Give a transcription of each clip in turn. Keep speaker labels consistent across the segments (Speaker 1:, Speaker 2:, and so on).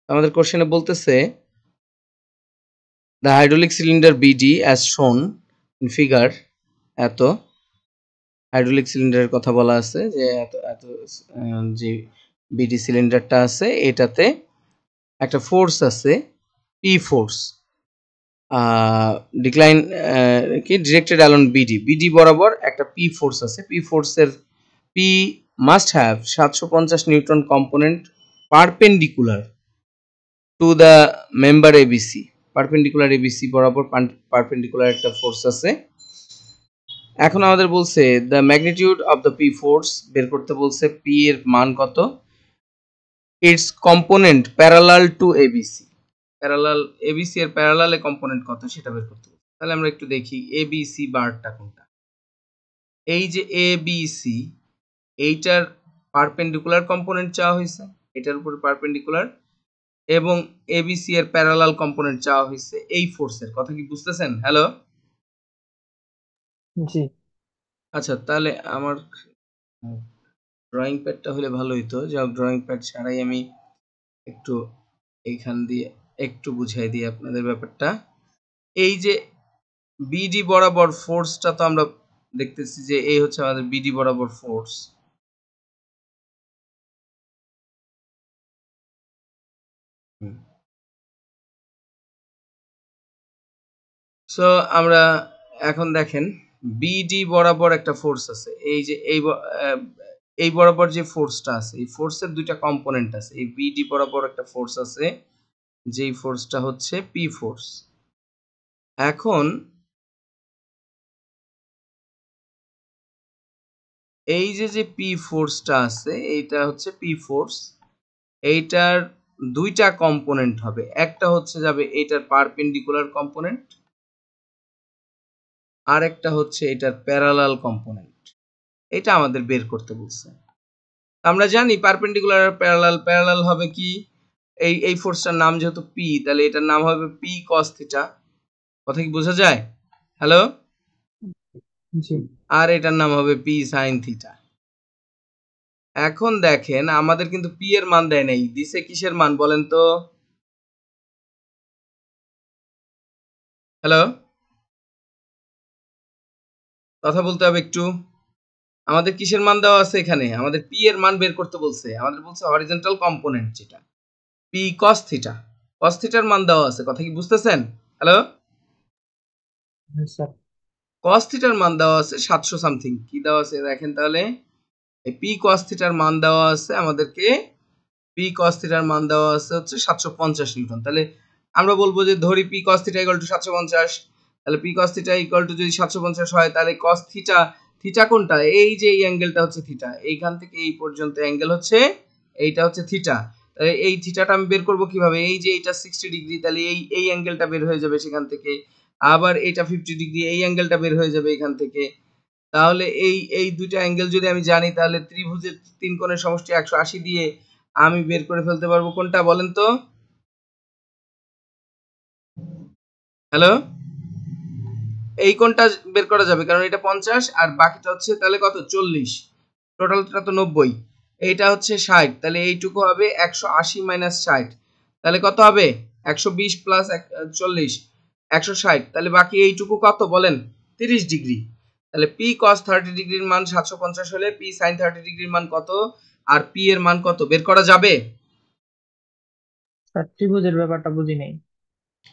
Speaker 1: আমাদের কোশ্চেনে বলতেছে the hydraulic cylinder BD as shown in figure এত হাইড্রোলিক সিলিন্ডারের কথা বলা আছে যে এত এত যে বিডি সিলিন্ডারটা আছে এটাতে একটা ফোর্স আছে পি ফোর্স ডিক্লাইন কি ডিরেক্টেড অ্যালং বিডি বরাবর একটা পি ফোর্স আছে পি ফোর্সের P must have 750 Newton component perpendicular to the member ABC perpendicular ABC বরাবর পারপেন্ডিকুলার একটা ফোর্স আছে। এখন আমাদের বলছে the magnitude of the P force বের করতে বলছে পি এর মান কত, it's component parallel to ABC, parallel ABC এর প্যারালালে কম্পোনেন্ট কত সেটা বের করতে বলছে। তাহলে আমরা একটু দেখি এবিসি বারটা কোনটা। এই যে এবিসি এইটার পারপেন্ডিকুলার কম্পোনেন্ট চাওয়া হয়েছে, এটার উপর পারপেন্ডিকুলার, এবং এবিসি এর প্যারালাল কম্পোনেন্ট চাওয়া হয়েছে এই ফোর্সের কথা। কি বুঝতেছেন? হ্যালো,
Speaker 2: জি
Speaker 1: আচ্ছা তাহলে আমার ড্রয়িং প্যাডটা হলে ভালো হইতো। যাও ড্রয়িং প্যাড ছাড়াই আমি একটু এইখান দিয়ে একটু বুঝাই দিই আপনাদের ব্যাপারটা। এই যে বিডি বরাবর ফোর্সটা তো আমরা দেখতেছি যে এই হচ্ছে আমাদের বিডি বরাবর ফোর্স। সো আমরা এখন দেখেন বিডি বরাবর একটা ফোর্স আছে, এই যে এই বরাবর যে ফোর্সটা আছে এই ফোর্সের দুইটা কম্পোনেন্ট আছে। এই বিডি বরাবর একটা ফোর্স আছে যেই ফোর্সটা হচ্ছে পি ফোর্স। এখন এই যে পি ফোর্সটা আছে এইটা হচ্ছে পি ফোর্স, এইটার দুইটা কম্পোনেন্ট হবে, একটা হচ্ছে যাবে এইটার পারপেন্ডিকুলার কম্পোনেন্ট, আর একটা হচ্ছে এটার প্যারালাল কম্পোনেন্ট। এটা আমাদের বের করতে বলছে। আমরা জানি পারপেন্ডিকুলার আর প্যারালাল, প্যারালাল হবে কি এই ফোর্সটার নাম যেহেতু পি তাহলে এটার নাম হবে পি কস থিটা। কথা কি বোঝা যায়? হ্যালো,
Speaker 2: জি
Speaker 1: আর এটার নাম হবে পি সাইন থিটা। এখন দেখেন আমাদের কিন্তু পি এর মান দেয় নাই, দিছে কিসের মান বলেন তো? হ্যালো, কথা বলতে হবে একটু। আমাদের কিসের মান দেওয়া আছে এখানে? আমাদের পি এর মান বের করতে বলছে। আমাদের বলছে হরিজন্টাল কম্পোনেন্ট যেটা পি কস থিটা, কস থিটার মান দেওয়া আছে। কথা কি বুঝতেছেন? হ্যালো,
Speaker 2: স্যার
Speaker 1: কস থিটার মান দেওয়া আছে 700 সামথিং। কি দেওয়া আছে দেখেন তাহলে, এই পি কস থিটার মান দেওয়া আছে আমাদেরকে, পি কস থিটার মান দেওয়া আছে হচ্ছে 750 নিউটন। তাহলে আমরা বলবো যে ধরি P cos theta equal to 750, তাহলে P cos theta equal to যদি 750 হয় তাহলে কস থিটা, থিটা কোনটা? এই যে এই অ্যাঙ্গেলটা হচ্ছে থিটা, এইখান থেকে এই পর্যন্ত অ্যাঙ্গেল হচ্ছে এইটা হচ্ছে থিটা। তাহলে এই থিটাটা আমি বের করব কিভাবে? এই যে এইটা 60 ডিগ্রি, তাহলে এই অ্যাঙ্গেলটা বের হয়ে যাবে সেখান থেকে, আবার এটা 50 ডিগ্রি, এই অ্যাঙ্গেলটা বের হয়ে যাবে এখান থেকে। তাহলে এই দুইটা অ্যাঙ্গেল যদি আমি জানি তাহলে ত্রিভুজের তিন কোণের সমষ্টি 180 দিয়ে আমি বের করে ফেলতে পারবো কোনটা বলেন তো? হ্যালো, এই কোণটা বের করা যাবে কারণ এটা 50 আর বাকিটা হচ্ছে তাহলে কত 40, টোটালটা তো 90, এইটা হচ্ছে 60, তাহলে এইটুকু হবে 180 মাইনাস 60, তাহলে কত হবে 120 প্লাস 40 160, তাহলে বাকি এইটুকু কত বলেন? 30 ডিগ্রি। তাহলে পি কস 30 ডিগ্রির মান 750 হলে পি সাইন 30 ডিগ্রির মান কত আর পি এর মান কত বের করা যাবে?
Speaker 2: স্যার ত্রিভুজের ব্যাপারটা বুঝি নাই।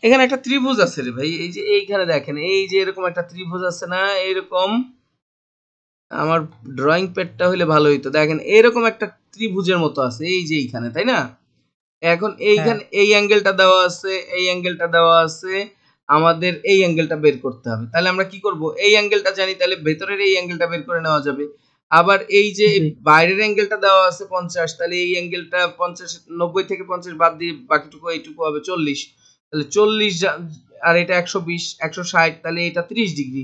Speaker 1: এখানে একটা ত্রিভুজ আছে রে ভাই, এই যে এইখানে দেখেন এই যে এরকম একটা ত্রিভুজ আছে না, এরকম। আমার ড্রয়িং প্যাডটা হইলে ভালো হইতো। দেখেন এরকম একটা ত্রিভুজের মতো আছে এই যে এইখানে, তাই না? এখন
Speaker 2: হ্যাঁ
Speaker 1: এইখানে এই অ্যাঙ্গেলটা দেওয়া আছে, এই অ্যাঙ্গেলটা দেওয়া আছে, আমাদের এই অ্যাঙ্গেলটা বের করতে হবে। তাহলে আমরা কি করব? এই অ্যাঙ্গেলটা জানি তাহলে ভেতরের এই অ্যাঙ্গেলটা বের করে নেওয়া যাবে। আবার এই যে
Speaker 2: জি
Speaker 1: বাইরের অ্যাঙ্গেলটা দেওয়া আছে 50, তাহলে এই অ্যাঙ্গেলটা 50 90 থেকে 50 বাদ দিয়ে বাকিটুকু এইটুকু হবে 40, তাহলে 40 আর এটা 120 160, তাহলে এটা 30 ডিগ্রি,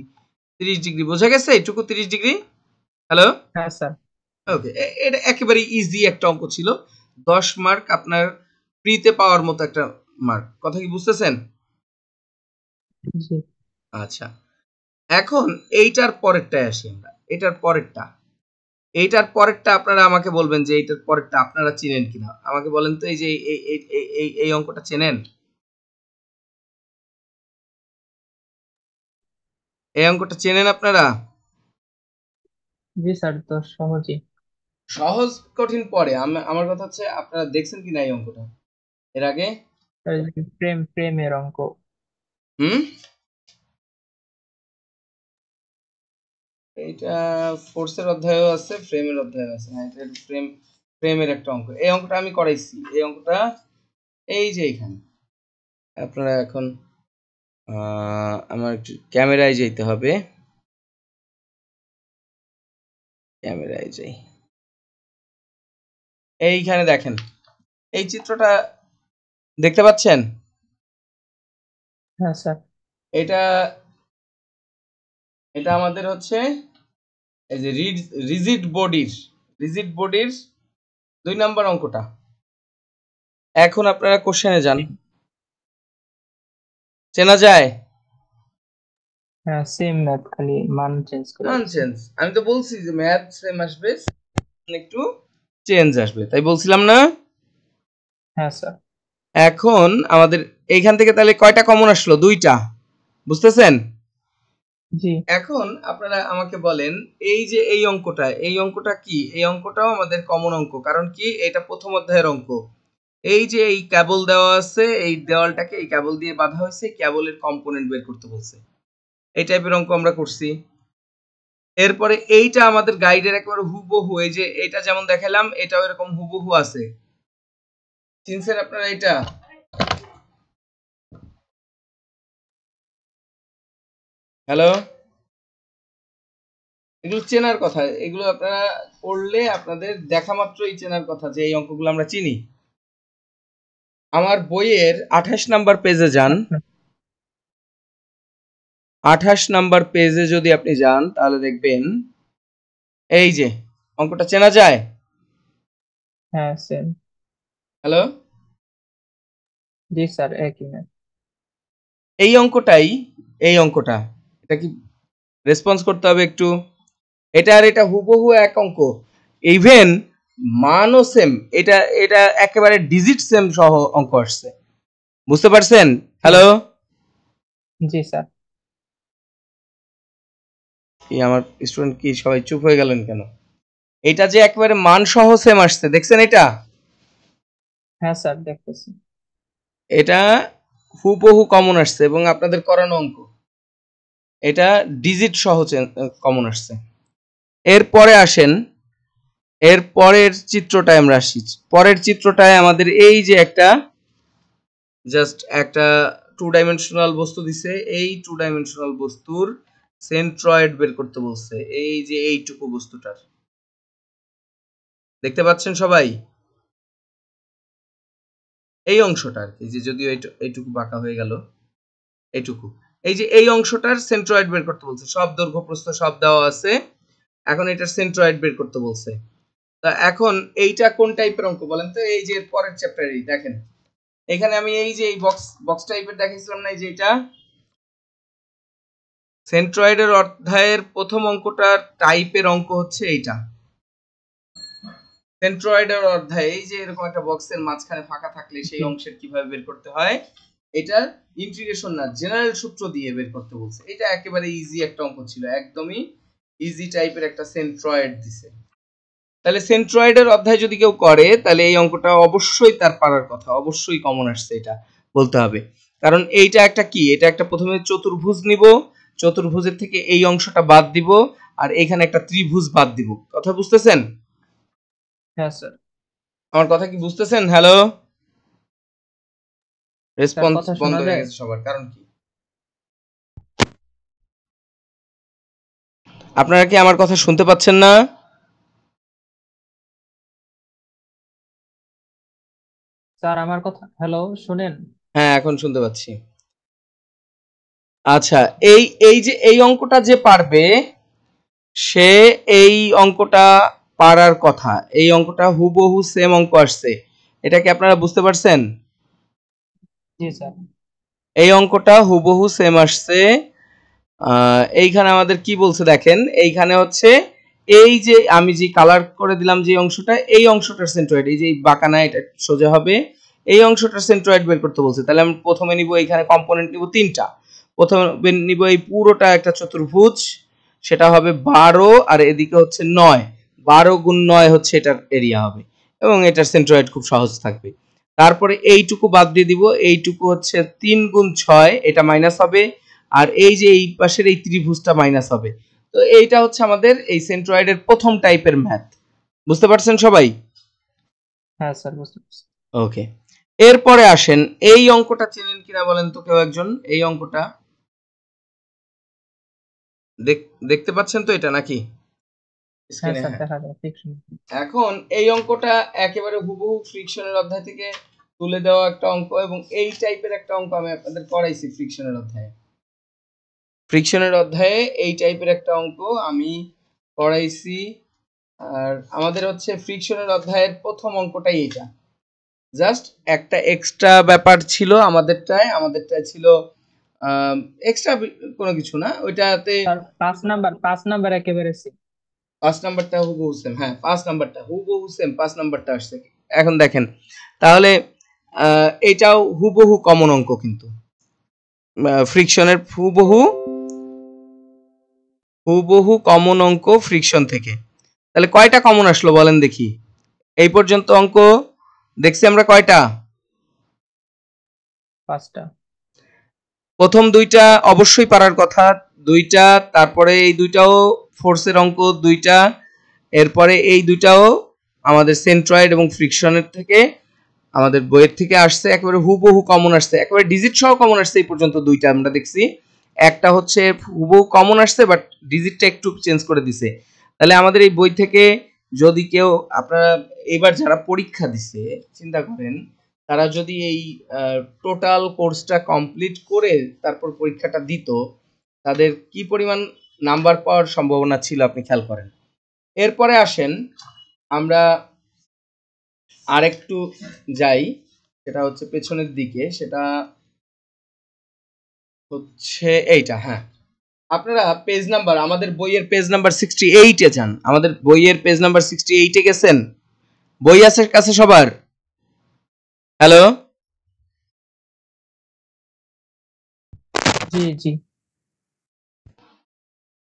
Speaker 1: 30 ডিগ্রি বোঝা গেছে? এইটুকু 30 ডিগ্রি। হ্যালো,
Speaker 2: হ্যাঁ স্যার
Speaker 1: ওকে, এটা একেবারে ইজি একটা অঙ্ক ছিল। 10 মার্ক আপনার ফ্রিতে পাওয়ার মতো একটা মার্ক। কথা কি বুঝতেছেন?
Speaker 2: জি
Speaker 1: আচ্ছা, এখন এইটার পরেরটায় আসি আমরা, এটার পরেরটা। এইটার পরেরটা আপনারা আমাকে বলবেন যে এইটার পরেরটা আপনারা চিনেন কিনা। আমাকে বলেন তো, এই যে এই অঙ্কটা চেনেন? এই অঙ্কটা চেনেন আপনারা?
Speaker 2: জি স্যার, তো সহজই।
Speaker 1: সহজ কঠিন পরে, আমার কথা হচ্ছে আপনারা দেখছেন কিনা এই অঙ্কটা এর আগে?
Speaker 2: স্যার, এই যে প্রেমের অঙ্ক।
Speaker 1: হুম, এইটা ফোর্সের অধ্যায়ও আছে, ফ্রেমের অধ্যায়ও আছে। হ্যাঁ, এটা ফ্রেমের একটা অঙ্ক। এই অঙ্কটা আমি করাইছি। এই অঙ্কটা এই যে এখানে আপনারা এখন আমার একটু ক্যামেরায় যেতে হবে। ক্যামেরায় যাই। এইখানে দেখেন, এই চিত্রটা দেখতে পাচ্ছেন?
Speaker 2: হ্যাঁ স্যার।
Speaker 1: এটা এটা আমাদের হচ্ছে এই যে রিজিড বডির 2 নাম্বার অঙ্কটা। এখন আপনারা কোশ্চেনে যান। চেনা যায়?
Speaker 2: হ্যাঁ, সেম ম্যাথ, খালি মান চেঞ্জ করে দিচ্ছি।
Speaker 1: ননসেন্স, আমি তো বলছি যে ম্যাথ সেম আসবে, একটু চেঞ্জ আসবে, তাই বলছিলাম না?
Speaker 2: হ্যাঁ স্যার।
Speaker 1: এখন আমাদের এইখান থেকে তাহলে কয়টা কমন আসলো? 2টা, বুঝতেছেন?
Speaker 2: জি
Speaker 1: এখন আপনারা আমাকে বলেন, এই যে এই অঙ্কটা কি? এই অঙ্কটাও আমাদের কমন অঙ্ক, কারণ কি, এটা প্রথম অধ্যায়ের অঙ্ক। এই যে এই কেবল দেওয়া আছে, এই দেওয়ালটাকে এই কেবল দিয়ে বাঁধা হয়েছে, কেবলের কম্পোনেন্ট বের করতে বলছে। এই টাইপের অঙ্ক আমরা করছি। এরপরে এইটা আমাদের গাইডের একেবারে হুবহু, এই যে এটা যেমন দেখালাম, এটাও এরকম হুবহু আছে। চিনছেন আপনারা এটা? হ্যালো, এগুলো চেনার কথা, এগুলো আপনারা করলে আপনাদের দেখা মাত্রই চেনার কথা যে এই অঙ্কগুলো আমরা চিনি। আমার বইয়ের 28 নাম্বার পেজে যান।
Speaker 2: আচ্ছা।
Speaker 1: 28 নাম্বার পেজে যদি আপনি যান তাহলে দেখবেন এই যে অঙ্কটা চেনা যায়।
Speaker 2: হ্যাঁ সেম।
Speaker 1: হ্যালো,
Speaker 2: জি স্যার, একই ম্যাথ।
Speaker 1: এই অঙ্কটা এটা কি রেসপন্স করতে হবে একটু। এটা আর এটা হুবহু এক অঙ্ক, ইভেন মানও সেম। এটা এটা একেবারে ডিজিট সেম সহ অঙ্ক আসছে, বুঝতে পারছেন? হ্যালো,
Speaker 2: জি স্যার।
Speaker 1: কি আমার স্টুডেন্ট কি সবাই চুপ হয়ে গেলেন কেন? এটা যে একেবারে মান সহ সেম আসছে, দেখছেন এটা?
Speaker 2: হ্যাঁ স্যার, দেখতেছি।
Speaker 1: এটা হুবহু কমন আসছে এবং আপনাদের করানো অঙ্ক। এটা ডিজিট সহ কমন আসছে। এরপরে আসেন, এর পরের চিত্রটায় আমরা আসি। পরের চিত্রটায় আমাদের এই যে একটা জাস্ট একটা 2 ডাইমেনশনাল বস্তু দিছে। এই 2 ডাইমেনশনাল বস্তুর সেন্ট্রয়েড বের করতে বলছে। এই যে এইটুকু বস্তুটার, দেখতে পাচ্ছেন সবাই? এই অংশটা আর কি, যে যদিও এইটুকু বাঁকা হয়ে গেল, এইটুকু, এই যে এই অংশটার সেন্ট্রয়েড বের করতে বলছে। সব দৈর্ঘ্য প্রস্থ সব দেওয়া আছে। এখন এটার সেন্ট্রয়েড বের করতে বলছে। তা এখন এইটা কোন টাইপের অঙ্ক বলেন তো? এই যে পরের চ্যাপ্টারেই দেখেন, এখানে আমি এই যে এই বক্স টাইপের দেখাইছিলাম না, এই যে এটা সেন্ট্রয়েডের অধ্যায়ের প্রথম অঙ্কটার টাইপের অঙ্ক হচ্ছে এইটা। সেন্ট্রয়েডের অধ্যায়ে এই যে এরকম একটা বক্সের মাঝখানে ফাঁকা থাকলে সেই
Speaker 2: জি
Speaker 1: অংশের কিভাবে বের করতে হয়, এটার ইন্টিগ্রেশন না জেনারেল সূত্র দিয়ে বের করতে বলছে। এটা একেবারে ইজি একটা অঙ্ক ছিল, একদমই ইজি টাইপের একটা সেন্ট্রয়েড দিছে। তাহলে সেন্ট্রয়েডের অধ্যায় যদি কেউ করে তাহলে এই অঙ্কটা অবশ্যই তার পারার কথা, অবশ্যই কমন আসছে এটা বলতে হবে। কারণ এইটা একটা কি, এটা একটা প্রথমে চতুর্ভুজ নিব, চতুর্ভুজের থেকে এই অংশটা বাদ দিব, আর এখানে একটা ত্রিভুজ বাদ দিব। কথা বুঝতেছেন?
Speaker 2: হ্যাঁ স্যার।
Speaker 1: আমার কথা কি বুঝতেছেন? হ্যালো,
Speaker 2: স্যার,
Speaker 1: রেসপন্স
Speaker 2: কথা
Speaker 1: বন্ধ
Speaker 2: শোনা
Speaker 1: হয়ে
Speaker 2: যায়?
Speaker 1: গেছে সবার, কারণ কি? আপনারা কি আমার কথা শুনতে পাচ্ছেন না?
Speaker 2: স্যার, আমার কথা হ্যালো শুনেন?
Speaker 1: হ্যাঁ, এখন শুনতে পাচ্ছি। আচ্ছা, এই এই যে এই অঙ্কটা যে পারবে, সে এই অঙ্কটা পারার কথা। এই অঙ্কটা হুবহু সেম অঙ্ক আসছে, এটা কি আপনারা বুঝতে পারছেন?
Speaker 2: জি স্যার।
Speaker 1: এই অঙ্কটা হুবহু সেম আসছে। এইখানে আমাদের কি বলছে দেখেন, এইখানে হচ্ছে এই যে আমি যে কালার করে দিলাম যে অংশটা, এই অংশটার সেন্ট্রয়েড, এই যে বাঁকানা এটা সোজা হবে, এই অংশটার সেন্ট্রয়েড বের করতে বলছে। তাহলে আমি প্রথমে নিব এখানে কম্পোনেন্ট নিব 3টা। প্রথমে নিব এই পুরোটা একটা চতুর্ভুজ, সেটা হবে 12 আর এদিকে হচ্ছে 9, 12 গুণ 9 হচ্ছে এটার এরিয়া হবে এবং এটার সেন্ট্রয়েড খুব সহজ থাকবে। তারপরে এইটুকু বাদ দিয়ে দিব, এইটুকু হচ্ছে 3 গুণ 6, এটা মাইনাস হবে, আর এই যে এই পাশের এই ত্রিভুজটা মাইনাস হবে। তো এইটা হচ্ছে আমাদের এই সেন্ট্রয়েডের প্রথম টাইপের ম্যাথ। বুঝতে পারছেন সবাই?
Speaker 2: হ্যাঁ স্যার, বুঝতে পারছি।
Speaker 1: ওকে, এরপরে আসেন, এই অঙ্কটা চেনেন কিনা বলেন তো কেউ একজন? এই অঙ্কটা দেখতে পাচ্ছেন তো এটা নাকি
Speaker 2: হ্যাঁ
Speaker 1: স্ক্রিনে?
Speaker 2: স্যার,
Speaker 1: হ্যাঁ।
Speaker 2: দেখা যায় ফ্রিকশন।
Speaker 1: এখন এই অঙ্কটা একেবারে হুবহু ফ্রিকশনের অধ্যায় থেকে তুলে দেওয়া একটা অঙ্ক, এবং এই টাইপের একটা অঙ্ক আমি আপনাদের করাইছি ফ্রিকশনের অধ্যায়ে। ফ্রিকশনের অধ্যায়ে এই টাইপের একটা অঙ্ক আমি করাইছি। আর আমাদের হচ্ছে ফ্রিকশনের অধ্যায়ের প্রথম অঙ্কটাই এটা। জাস্ট একটা এক্সট্রা ব্যাপার ছিল আমাদেরটায় ছিল এক্সট্রা কোনো কিছু না ওইটাতে।
Speaker 2: স্যার 5 নাম্বার একেবারে সেম।
Speaker 1: 5 নাম্বারটা হুবহু সেম, হ্যাঁ 5 নাম্বারটা হুবহু সেম, 5 নাম্বারটা আসছে। এখন দেখেন তাহলে এটাও হুবহু কমন অঙ্ক, কিন্তু ফ্রিকশনের হুবহু কমন অঙ্ক ফ্রিকশন থেকে। তাহলে কয়টা কমন আসলো বলেন দেখি? এই পর্যন্ত অঙ্ক দেখছি আমরা কয়টা?
Speaker 2: 5টা।
Speaker 1: প্রথম দুইটা অবশ্যই পারার কথা, দুইটা, তারপরে এই দুইটাও ফোর্সের অঙ্ক দুইটা, এরপরে এই দুইটাও আমাদের সেন্ট্রয়েড এবং ফ্রিকশনের থেকে আমাদের বইয়ের থেকে আসছে, একেবারে হুবহু কমন আসছে, একেবারে ডিজিট সহ কমন আসছে। এই পর্যন্ত দুইটা আমরা দেখছি, একটা হচ্ছে হুবহু কমন আসছে বাট ডিজিটটা একটু চেঞ্জ করে দিছে। তাহলে আমাদের এই বই থেকে যদি কেউ, আপনারা এবার যারা পরীক্ষা দিছে চিন্তা করেন, তারা যদি এই টোটাল কোর্সটা কমপ্লিট করে তারপর পরীক্ষাটা দিত, তাদের কি পরিমাণ নাম্বার পাওয়ার সম্ভাবনা ছিল আপনি খেয়াল করেন। এরপরে আসেন আমরা আরেকটু যাই, সেটা হচ্ছে পেছনের দিকে, সেটা হচ্ছে এইটা। হ্যাঁ, আপনারা পেজ নাম্বার, আমাদের বইয়ের পেজ নাম্বার 68-এ যান। আমাদের বইয়ের পেজ নাম্বার 68-এ গেছেন? বই আছে কাছে সবার? হ্যালো,
Speaker 2: জি জি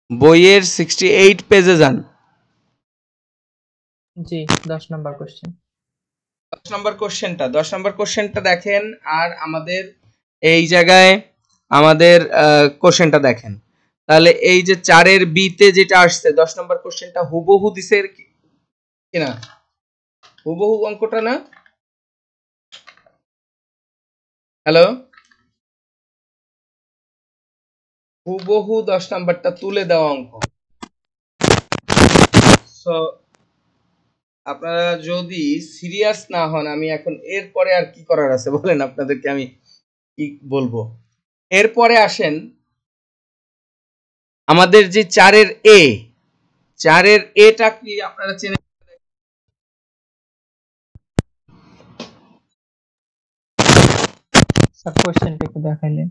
Speaker 1: বইয়ের 68 পেজে যান।
Speaker 2: জি, 10 নাম্বার কোশ্চেন।
Speaker 1: 10 নম্বর কোশ্চেনটা দেখেন, আর আমাদের এই জায়গায় আমাদের কোশ্চেনটা দেখেন। তাহলে এই যে 4-এর বিতে যেটা আসছে 10 নম্বর কোশ্চেনটা হুবহু দিছে কিনা? হুবহু অঙ্কটা না? হ্যালো, হুবহু 10 নাম্বারটা তুলে দেওয়া অঙ্ক। সো আপনারা যদি সিরিয়াস না হন, আমি এখন এরপরে আর কি করার আছে বলেন, আপনাদেরকে আমি কি বলবো? এরপরে আসেন আমাদের যে 4-এর এ, 4-এর এটা কি আপনারা চেনেন?
Speaker 2: স্যার কোশ্চেনটা একটু দেখাইলেন।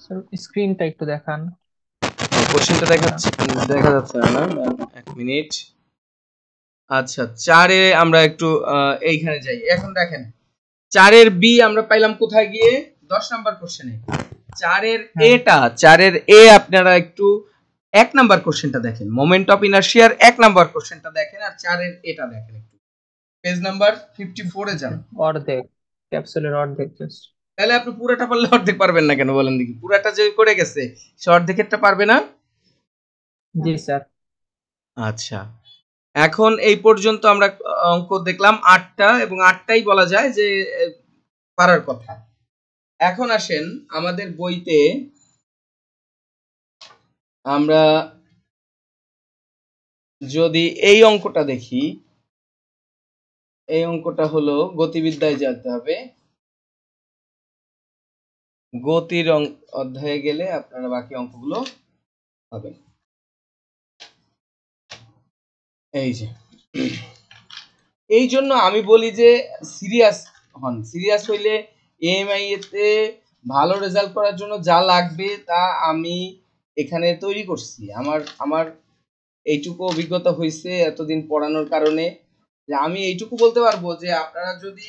Speaker 2: স্যার স্ক্রিনটা একটু দেখান।
Speaker 1: কোশ্চেনটা দেখা যাচ্ছে না? এক মিনিট। আচ্ছা, 4-এ আমরা একটু এইখানে যাই। এখন দেখেন 4-এর বি আমরা পাইলাম কোথায় গিয়ে? 10 নাম্বার কোশ্চেনে। 4-এর এটা, 4-এর এ আপনারা একটু 1 নাম্বার কোশ্চেনটা দেখেন, মোমেন্ট অফ ইনারশিয়ার 1 নাম্বার কোশ্চেনটা দেখেন, আর 4-এর এটা দেখেন একটু। পেজ নাম্বার 54-এ যান।
Speaker 2: অর্ধেক, ক্যাপসুলের অর্ধেক জাস্ট।
Speaker 1: তাহলে আপনি পুরোটা পারলে অর্ধেক পারবেন না কেন বলেন দেখি? পুরাটা যে করে গেছে সে অর্ধেকেরটা পারবে না?
Speaker 2: জি স্যার।
Speaker 1: আচ্ছা, এখন এই পর্যন্ত আমরা অঙ্ক দেখলাম 8টা, এবং 8টাই বলা যায় যে পারার কথা। এখন আসেন আমাদের বইতে আমরা যদি এই অঙ্কটা দেখি, এই অঙ্কটা হলো গতিবিদ্যায় যেতে হবে। গতির অধ্যায়ে গেলে আপনারা বাকি অঙ্কগুলো পাবেন। এই যে, এই জন্য আমি বলি যে সিরিয়াস হন। সিরিয়াস হইলে এএমআই এতে ভালো রেজাল্ট করার জন্য যা লাগবে তা আমি এখানে তৈরি করছি। আমার আমার এইটুকু অভিজ্ঞতা হয়েছে এতদিন পড়ানোর কারণে, যে আমি এইটুকু বলতে পারবো যে আপনারা যদি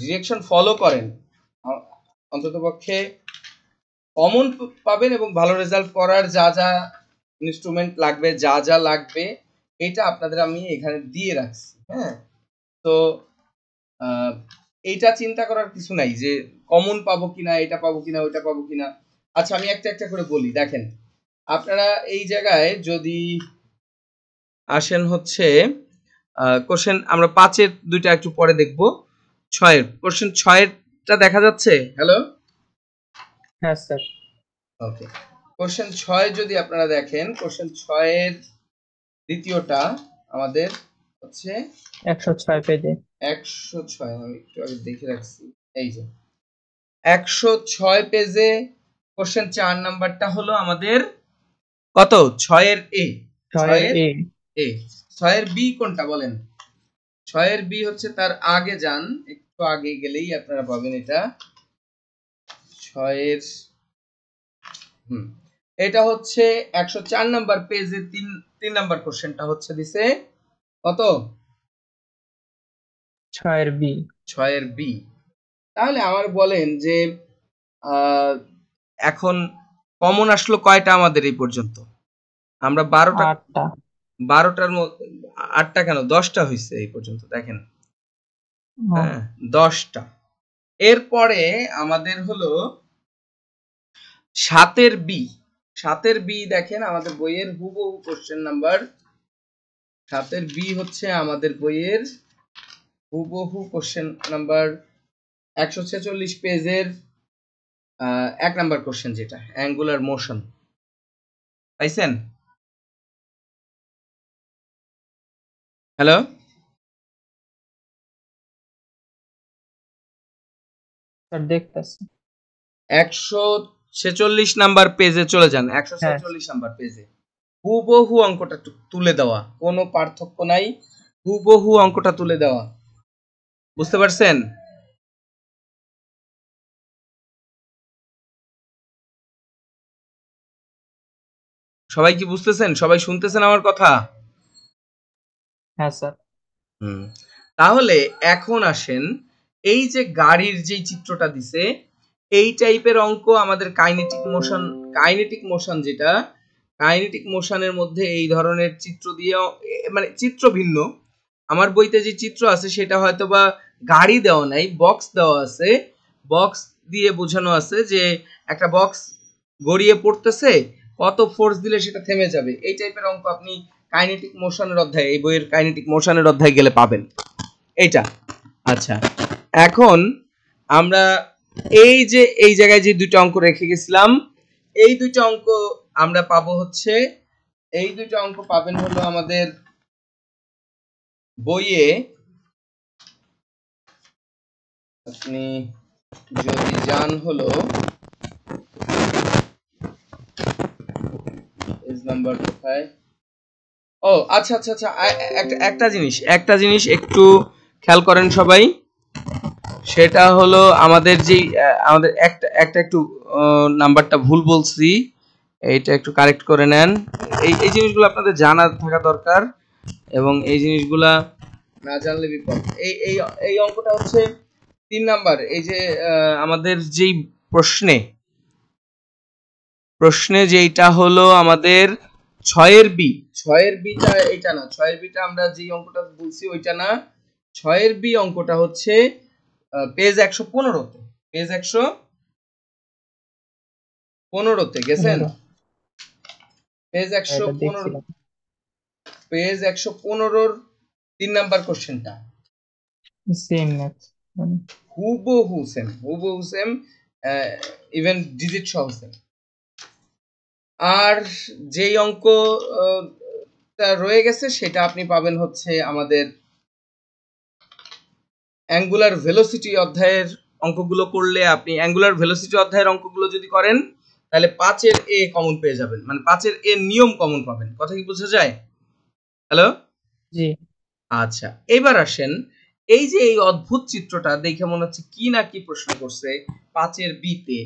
Speaker 1: ডিরেকশন ফলো করেন অন্তত পক্ষে কমন পাবেন এবং ভালো রেজাল্ট করার যা যা ইনস্ট্রুমেন্ট লাগবে, যা যা লাগবে, এটা আপনাদের আমি এখানে দিয়ে রাখছি। হ্যাঁ, তো এইটা চিন্তা করার কিছু নাই যে কমন পাবো কিনা, এটা পাবো কিনা, ওইটা পাবো কিনা। আচ্ছা, আমি একটা একটা করে বলি। দেখেন, আপনারা এই জায়গায় যদি আসেন হচ্ছে কোশ্চেন, আমরা 5-এর দুইটা একটু পরে দেখব। 6-এর কোশ্চেন, 6-এরটা দেখা যাচ্ছে? হ্যালো,
Speaker 2: হ্যাঁ স্যার।
Speaker 1: ওকে, কোশ্চেন 6 যদি আপনারা দেখেন, কোশ্চেন 6-এর দ্বিতীয়টা আমাদের হচ্ছে
Speaker 2: 106 পেজে।
Speaker 1: 106, আমি একটু আগে দেখে রাখছি। এই যে 106 পেজে কোশ্চেন 4 নাম্বারটা হলো আমাদের কত? 6-এর এ।
Speaker 2: 6-এর এ।
Speaker 1: 6-এর বি কোনটা বলেন? 6-এর বি হচ্ছে, তার আগে যান, একটু আগে গেলেই আপনারা পাবেন এটা। 6-এর এটা হচ্ছে 104 নাম্বার পেজে 3 নাম্বার কোশ্চেনটা হচ্ছে দিছে কত?
Speaker 2: 6-এর বি।
Speaker 1: 6-এর বি। তাহলে আমার বলেন যে এখন কমন আসলো কয়টা আমাদের এই পর্যন্ত? আমরা 12টা।
Speaker 2: 8টা।
Speaker 1: 12টার মধ্যে 8টা কেন, 10টা হয়েছে এই পর্যন্ত। দেখেন, হ্যাঁ, 10টা। এরপরে আমাদের হলো 7-এর বি। 7-এর বি দেখেন আমাদের বইয়ের হুবহু কোশ্চেন নাম্বার। 7-এর বি হচ্ছে আমাদের বইয়ের হুবহু কোশ্চেন নাম্বার 146 পেজের 1 নাম্বার কোশ্চেন, যেটা অ্যাঙ্গুলার মোশন। পাইছেন? হ্যালো,
Speaker 2: স্যার দেখতেছি।
Speaker 1: 146 নাম্বার পেজে চলে যান। 146 নাম্বার পেজে হুবহু অঙ্কটা তুলে দেওয়া, কোনো পার্থক্য নাই, হুবহু অঙ্কটা তুলে দেওয়া। বুঝতে পারছেন? সবাই কি বুঝতেছেন? সবাই শুনতেছেন আমার কথা?
Speaker 2: হ্যাঁ স্যার।
Speaker 1: তাহলে এখন আসেন, এই যে গাড়ির যেই চিত্রটা দিছে, এই টাইপের অঙ্ক আমাদের কাইনেটিক মোশন যেটা, কাইনেটিক মোশনের মধ্যে এই ধরনের চিত্র দিয়ে, মানে চিত্র ভিন্ন। আমার বইতে যে চিত্র আছে সেটা হয়তো বা গাড়ি দেওয়া নাই, বক্স দেওয়া আছে। বক্স দিয়ে বোঝানো আছে যে একটা বক্স গড়িয়ে পড়তেছে, কত ফোর্স দিলে সেটা থেমে যাবে। এই টাইপের অঙ্ক আপনি কাইনেটিক মোশনের অধ্যায়, এই বইয়ের কাইনেটিক মোশনের অধ্যায় গেলে পাবেন এইটা। আচ্ছা, এখন আমরা এই যে এই জায়গায় যে দুইটা অঙ্ক রেখে গেছিলাম, এই দুইটা অঙ্ক আমরা পাবো হচ্ছে, এই দুইটা অঙ্ক পাবেন হলো আমাদের বইয়ে। আপনি যদি যান হলো পেজ নাম্বার কোথায়? ও আচ্ছা আচ্ছা আচ্ছা, একটা জিনিস একটু খেয়াল করেন সবাই। সেটা হলো আমাদের যে আমাদের একটা একটু নাম্বারটা ভুল বলছি, এইটা একটু কারেক্ট করে নেন। এই জিনিসগুলো আপনাদের জানা থাকা দরকার, এবং এই জিনিসগুলা না জানলে বিপদ। এই এই এই অঙ্কটা হচ্ছে 3 নাম্বার। এই যে আমাদের যেই প্রশ্নে যেটা হলো আমাদের 6-এর বি। 6-এর বিটা এটা না, 6-এর বিটা আমরা যে অঙ্কটা বলছি ওইটা না। 6-এর বি অঙ্কটা হচ্ছে পেজ 115-তে। পেজ 115-তে গেছেন? পেজ 115, পেজ 115-র 3 নাম্বার কোশ্চেনটা
Speaker 2: সেম ম্যাথ,
Speaker 1: হুবহু সেম, ইভেন ডিজিট সহ সেম। আর যেই অঙ্ক রয়ে গেছে সেটা আপনি পাবেন হচ্ছে আমাদের অ্যাঙ্গুলার ভেলোসিটি অধ্যায়ের অঙ্কগুলো করলে। আপনি অ্যাঙ্গুলার ভেলোসিটি অধ্যায়ের অঙ্কগুলো যদি করেন, তাহলে 5-এর এ কমন পেয়ে যাবেন, মানে 5-এর এ নিয়ম কমন পাবেন। কথা কি বোঝা যায়? হ্যালো,
Speaker 2: জি।
Speaker 1: আচ্ছা, এবার আসেন, এই যে এই অদ্ভুত চিত্রটা দেখে মনে হচ্ছে কি না কি প্রশ্ন করছে 5-এর বিতে।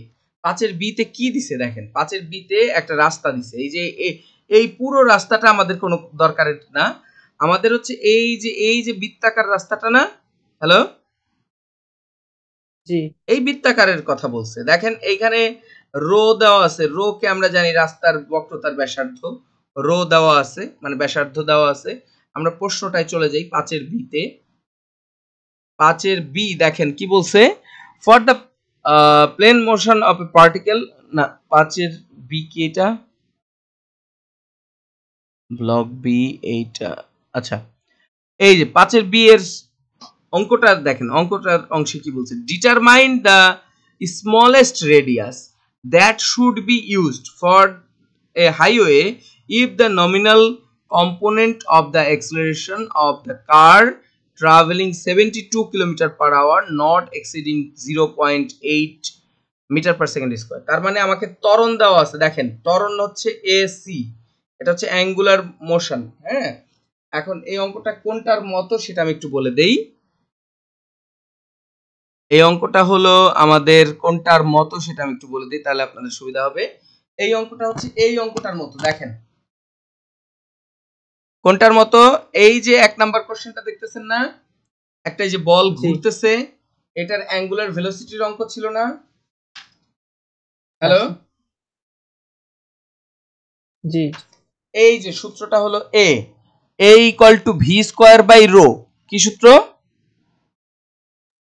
Speaker 1: 5-এর বি তে কি দিছে দেখেন, 5-এর বি তে একটা রাস্তা দিছে। এই যে এই পুরো রাস্তাটা আমাদের কোনো দরকারের না, আমাদের হচ্ছে এই যে বৃত্তাকার রাস্তাটা না, হ্যালো,
Speaker 2: জি
Speaker 1: এই বৃত্তাকারের কথা বলছে। দেখেন এইখানে রো দেওয়া আছে, রো কে আমরা জানি রাস্তার বক্রতার ব্যাসার্ধ, রো দেওয়া আছে মানে ব্যাসার্ধ দেওয়া আছে। আমরা প্রশ্নটায় চলে যাই 5-এর বি তে। 5-এর বি দেখেন কি বলছে, for the plane motion of a particle, না 5-এর বি কি এটা, ব্লক বি এইটা, আচ্ছা এই যে 5-এর বি এর অঙ্কটা দেখেন, অঙ্কটার অংশে কি বলছে, determine the smallest radius that should be used for a highway if the nominal component of the acceleration of the car traveling 72 km per hour not exceeding 0.8 metre per second square. তার মানে আমাকে ত্বরণ দেওয়া আছে, দেখেন ত্বরণ হচ্ছে AC, এটা হচ্ছে অ্যাঙ্গুলার মোশন। হ্যাঁ, এখন এই অঙ্কটা কোনটার মতো সেটা আমি একটু বলে দেই। এই অঙ্কটা হলো আমাদের কোনটার মতো সেটা আমি একটু বলে দিই, তাহলে আপনাদের সুবিধা হবে। এই অঙ্কটা হচ্ছে এই অঙ্কটার মতো, দেখেন কোনটার মতো, এই যে 1 নাম্বার কোশ্চেনটা দেখতেছেন না, একটা এই যে বল ঘুরতেছে, এটার অ্যাঙ্গুলার ভেলোসিটির অঙ্ক ছিল না, হ্যালো,
Speaker 2: জি
Speaker 1: এই যে সূত্রটা হলো A equal to V square by rho, কি সূত্র,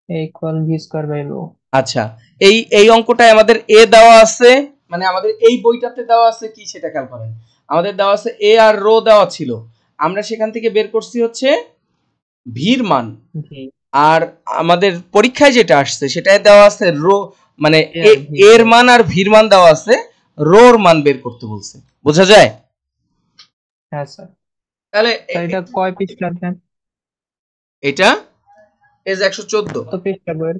Speaker 2: A equal V square by rho.
Speaker 1: আচ্ছা এই অঙ্কটায় আমাদের এ দেওয়া আছে, মানে আমাদের এই বইটাতে দেওয়া আছে কি সেটা খেয়াল করেন, আমাদের দেওয়া আছে এ আর রো দেওয়া ছিল, আমরা সেখান থেকে বের করছি হচ্ছে ভির মান, আর আমাদের পরীক্ষায় যেটা আসছে সেটাই দেওয়া আছে রো, মানে এর মান আর ভির মান দেওয়া আছে, রোর মান বের করতে বলছে, বোঝা যায়?
Speaker 2: হ্যাঁ স্যার।
Speaker 1: তাহলে
Speaker 2: এটা কয় পৃষ্ঠা দেন?
Speaker 1: এটা পেজ 114।
Speaker 2: কত পৃষ্ঠা বইয়ের?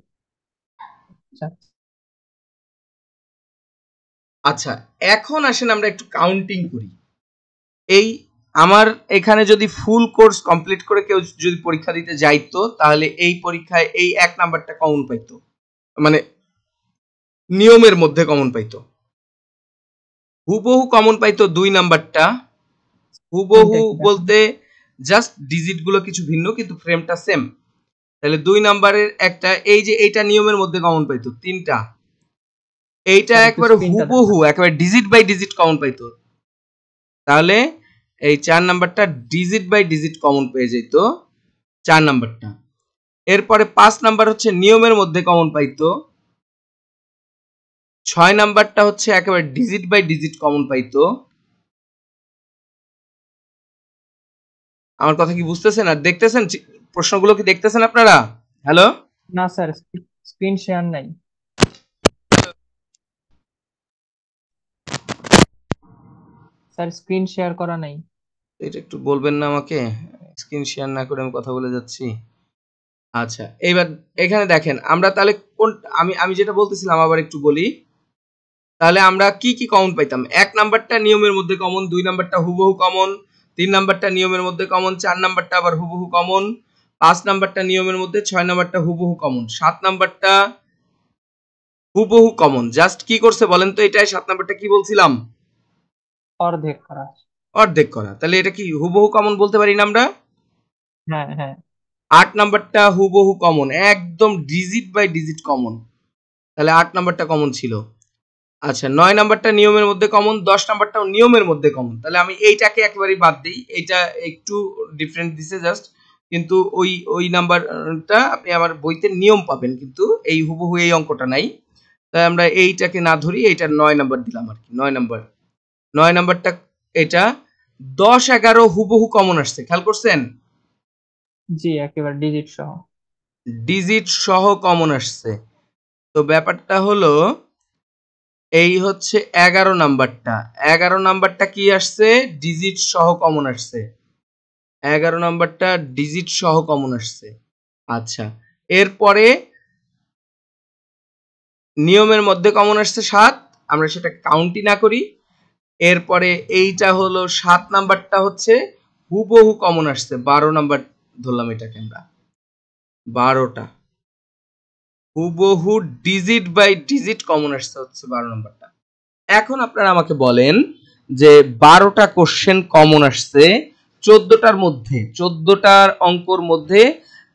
Speaker 1: আচ্ছা এখন আসেন আমরা একটু কাউন্টিং করি। এই আমার এখানে যদি ফুল কোর্স কমপ্লিট করে কেউ যদি পরীক্ষা দিতে যাইতো, তাহলে এই পরীক্ষায় এই 1 নাম্বারটা কমন পাইতো, মানে নিয়মের মধ্যে কমন পাইতো। হুবহু কমন পাইতো 2 নাম্বারটা, হুবহু বলতে জাস্ট ডিজিট গুলো কিছু ভিন্ন কিন্তু ফ্রেমটা সেম, তাহলে 2 নাম্বারের একটা, এই যে এইটা নিয়মের মধ্যে কমন পাইতো 3টা, এইটা একবারে হুবহু একেবারে ডিজিট বাই ডিজিট কমন পাইতো, তাহলে এই 4 নাম্বারটা ডিজিট বাই ডিজিট কমন পেয়ে যেত 4 নাম্বারটা। এরপরে 5 নাম্বার হচ্ছে নিয়মের মধ্যে কমন পাইতো, 6 নাম্বারটা হচ্ছে একেবারে ডিজিট বাই ডিজিট কমন পাইতো। আমার কথা কি বুঝতেছেন আর দেখতেছেন, প্রশ্নগুলো কি দেখতেছেন আপনারা? হ্যালো,
Speaker 2: না স্যার, স্ক্রিন শেয়ার নাই স্যার, স্ক্রিন শেয়ার করা নাই।
Speaker 1: এটা একটু বলবেন না আমাকে, স্ক্রিন শেয়ার না করে আমি কথা বলে যাচ্ছি। আচ্ছা এইবার এখানে দেখেন আমরা তাহলে কোন, আমি যেটা বলতেছিলাম আবার একটু বলি, তাহলে আমরা কি কি কমন পাইতাম, 1 নাম্বারটা নিয়মের মধ্যে কমন, 2 নাম্বারটা হুবহু কমন, 3 নাম্বারটা নিয়মের মধ্যে কমন, 4 নাম্বারটা আবার হুবহু কমন, 5 নাম্বারটা নিয়মের মধ্যে, 6 নাম্বারটা হুবহু কমন, 7 নাম্বারটা হুবহু কমন। জাস্ট কি করছে বলেন তো, এটাই 7 নাম্বারটা কি বলছিলাম,
Speaker 2: অর্ধেক করা।
Speaker 1: অর্ধেক করা, তাহলে এটা কি হুবহু কমন বলতে পারি না আমরা?
Speaker 2: হ্যাঁ হ্যাঁ।
Speaker 1: 8 নাম্বারটা হুবহু কমন, একদম ডিজিট বাই ডিজিট কমন, তাহলে 8 নাম্বারটা কমন ছিল। আচ্ছা 9 নাম্বারটা নিয়মের মধ্যে কমন, 10 নাম্বারটাও নিয়মের মধ্যে কমন, তাহলে আমি এইটাকে একেবারেই বাদ দিই, এইটা একটু ডিফারেন্ট দিছে জাস্ট, কিন্তু ওই নাম্বারটা আপনি আমার বইতে নিয়ম পাবেন, কিন্তু এই হুবহু এই অঙ্কটা নাই, তাই আমরা এইটাকে না ধরি, এইটা 9 নাম্বার দিলাম আর কি, 9 নাম্বারটা এটা। 10 11 হুবহু কমন আসছে, খেয়াল করছেন?
Speaker 2: জি একেবারে
Speaker 1: ডিজিট সহ কমন আসছে। তো ব্যাপারটা হলো এই হচ্ছে 11 নাম্বারটা, 11 নাম্বারটা কি আসছে, ডিজিট সহ কমন আসছে, 11 নাম্বারটা ডিজিট সহ কমন আসছে। আচ্ছা এরপরে নিয়মের মধ্যে কমন আসছে 7, আমরা সেটা কাউন্টই না করি। এরপরে এইটা হলো 7 নাম্বারটা হচ্ছে হুবহু কমন আসছে, 12 নাম্বার ধরলাম এটাকে আমরা, 12টা হুবহু ডিজিট বাই ডিজিট কমন আসছে হচ্ছে 12 নম্বরটা। এখন আপনারা আমাকে বলেন যে 12টা কোশ্চেন কমন আসছে 14টার মধ্যে, 14টার অঙ্কর মধ্যে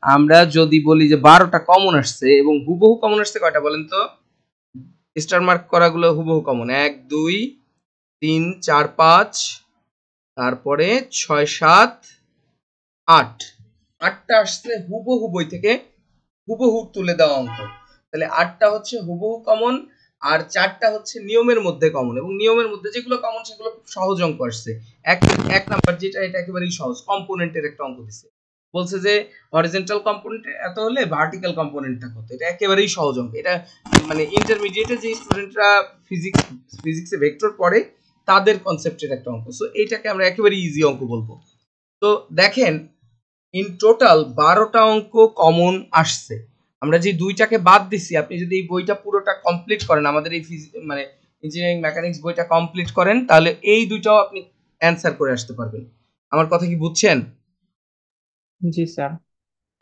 Speaker 1: আমরা যদি বলি যে 12টা কমন আসছে এবং হুবহু কমন আসছে কয়টা বলেন তো? স্টার মার্ক করাগুলো হুবহু কমন 1 2 3 4 5, তারপরে 6 7 8, 8টা আসছে হুবহু বই থেকে হুবহু তুলে দেওয়া অঙ্ক। তাহলে 8টা হচ্ছে হুবহু কমন আর 4টা হচ্ছে নিয়মের মধ্যে কমন, এবং নিয়মের মধ্যে যেগুলো কমন সেগুলো খুব সহজ অঙ্ক আসছে। এক নাম্বার যেটা, এটা একেবারেই সহজ, কম্পোনেন্টের একটা অঙ্ক দিছে, বলছে যে হরিজন্টাল কম্পোনেন্ট এত হলে ভার্টিক্যাল কম্পোনেন্টটা কত। এটা একেবারেই সহজ অঙ্ক। এটা মানে ইন্টারমিডিয়েটে যে স্টুডেন্টরা ফিজিক্সে ভেক্টর পড়ে তাদের কনসেপ্টের একটা অঙ্ক। সো এইটাকে আমরা একেবারে ইজি অঙ্ক বলবো। তো দেখেন ইন টোটাল 12টা অঙ্ক কমন আসছে। আমরা যে দুইটাকে বাদ দিছি, আপনি যদি এই বইটা পুরোটা কমপ্লিট করেন, আমাদের এই মানে ইঞ্জিনিয়ারিং মেকানিক্স বইটা কমপ্লিট করেন, তাহলে এই দুইটাও আপনি অ্যান্সার করে আসতে পারবেন। আমার কথা কি বুঝছেন?
Speaker 2: জি স্যার।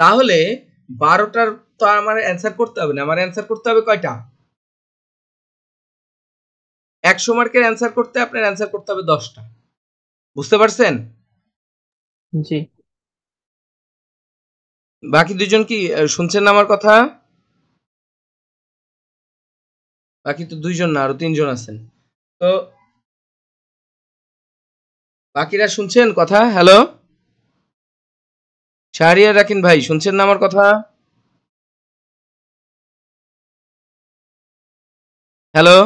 Speaker 1: তাহলে 12টার তো আমার অ্যান্সার করতে হবে না, আমার অ্যান্সার করতে হবে কয়টা? 100 মার্কের অ্যান্সার করতে আপনার অ্যান্সার করতে হবে 10টা। বুঝতে পারছেন?
Speaker 2: জি
Speaker 1: বাকি দুজন কি শুনছেন না আমার কথা? বাকি তো 2জন না, আরো 3জন আছেন। তো বাকিরা শুনছেন কথা? হ্যালো, শাহরিয়ার রাকিন ভাই, শুনছেন না আমার কথা? হ্যালো,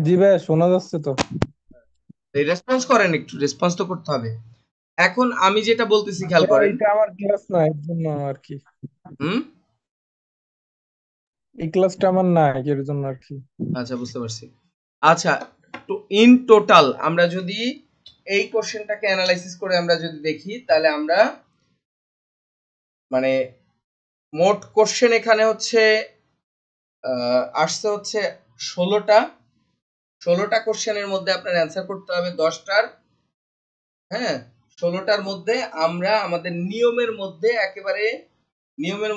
Speaker 3: জি ভাই, শোনা যাচ্ছে তো।
Speaker 1: রেসপন্স করেন, একটু রেসপন্স তো করতে হবে। এখন আমি যেটা বলতেছি খেয়াল
Speaker 3: ভাই,
Speaker 1: করেন।
Speaker 3: এটা আমার ক্লাস না, এর জন্য আর কি।
Speaker 1: হুম,
Speaker 3: এই ক্লাসটা আমার না, এর জন্য আর কি।
Speaker 1: আচ্ছা বুঝতে পারছি। আচ্ছা, তো ইন টোটাল আমরা যদি এই কোশ্চেনটাকে অ্যানালাইসিস করে আমরা যদি দেখি, তাহলে আমরা মানে মোট কোশ্চেন এখানে হচ্ছে আসছে হচ্ছে 16টা। 16টা কোশ্চেনের মধ্যে আপনার অ্যান্সার করতে হবে 10টার। হ্যাঁ, 16টার মধ্যে আমরা আমাদের নিয়মের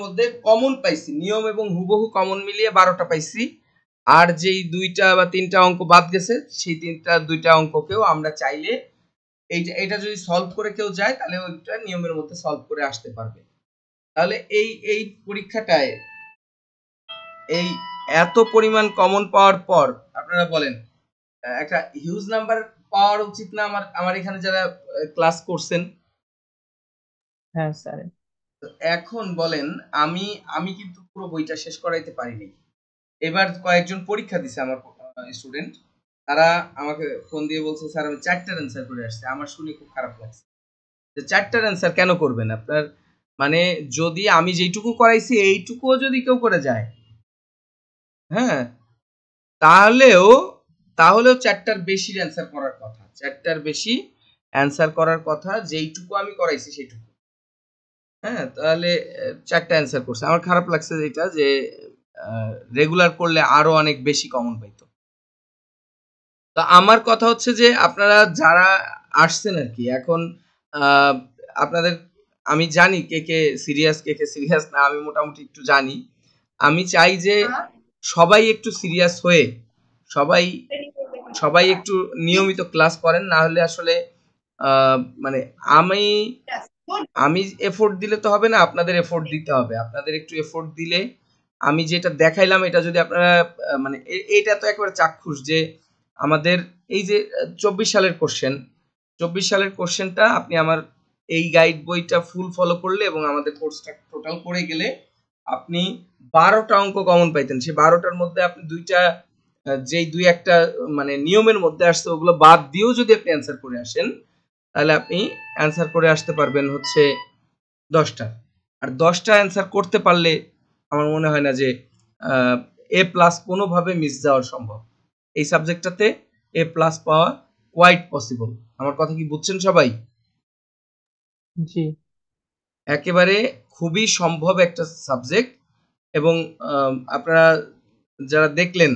Speaker 1: মধ্যে কমন পাইছি, নিয়ম এবং হুবহু কমন মিলিয়ে 12টা পাইছি। আর যেই 2টা বা 3টা অঙ্ক বাদ গেছে, সেই 2টা অঙ্ককেও আমরা চাইলে এটা যদি সলভ করে কেউ যায়, তাহলে ওইটা নিয়মের মধ্যে সলভ করে আসতে পারবে। তাহলে এই পরীক্ষাটায় এই এত পরিমাণ কমন পাওয়ার পর আপনারা বলেন একটা হিউজ নাম্বার পাওয়ার উচিত না আমার এখানে যারা ক্লাস করছেন?
Speaker 2: হ্যাঁ স্যার।
Speaker 1: এখন বলেন, আমি আমি কিন্তু পুরো বইটা শেষ করাইতে পারিনি। এবার কয়েকজন পরীক্ষা দিছে আমার স্টুডেন্ট, তারা আমাকে ফোন দিয়ে বলছে স্যার আমি 4টার অ্যান্সার করে আসছি। আমার শুনে খুব খারাপ লাগছে যে 4টার অ্যান্সার কেন করবেন আপনার, মানে যদি আমি যেইটুকু করাইছি এইটুকুও যদি কেউ করে যায়, হ্যাঁ, তাহলেও তাহলেও 4টার বেশি অ্যান্সার করার কথা, 4টার বেশি অ্যান্সার করার কথা, যেইটুকু আমি করাইছি সেইটুকু। হ্যাঁ, তাহলে 4টা অ্যান্সার করছে। আমার খারাপ লাগছে যেটা যে রেগুলার করলে আরো অনেক বেশি কমন পাইতো। তো আমার কথা হচ্ছে যে আপনারা যারা আসছেন আর কি এখন, আহ, আপনাদের আমি জানি কে কে সিরিয়াস কে কে সিরিয়াস না, আমি মোটামুটি একটু জানি। আমি চাই যে সবাই একটু সিরিয়াস হয়ে সবাই সবাই একটু নিয়মিত ক্লাস করেন, না হলে আসলে মানে আমি আমি এফোর্ট দিলে তো হবে না, আপনাদের এফোর্ট দিতে হবে। আপনাদের একটু এফোর্ট দিলে আমি যেটা দেখাইলাম এটা যদি আপনারা মানে এইটা তো একেবারে চাক্ষুষ যে আমাদের এই যে 24 সালের কোশ্চেন, 24 সালের কোশ্চেনটা আপনি আমার এই গাইড বইটা ফুল ফলো করলে এবং আমাদের কোর্সটা টোটাল করে গেলে আপনি 12টা অঙ্ক কমন পাইতেন। সেই 12টার মধ্যে আপনি দুইটা যেই দুই একটা মানে নিয়মের মধ্যে আসছে ওগুলো বাদ দিয়েও যদি আপনি অ্যান্সার করে আসেন, তাহলে আপনি অ্যান্সার করে আসতে পারবেন হচ্ছে 10টা। আর 10টা অ্যান্সার করতে পারলে আমার মনে হয় না যে এ প্লাস কোনোভাবে মিস যাওয়ার সম্ভব। এই সাবজেক্টটাতে এ প্লাস পাওয়া কোয়াইট পসিবল। আমার কথা কি বুঝছেন সবাই?
Speaker 2: জি
Speaker 1: একেবারে খুবই সম্ভব একটা সাবজেক্ট। এবং আপনারা যারা দেখলেন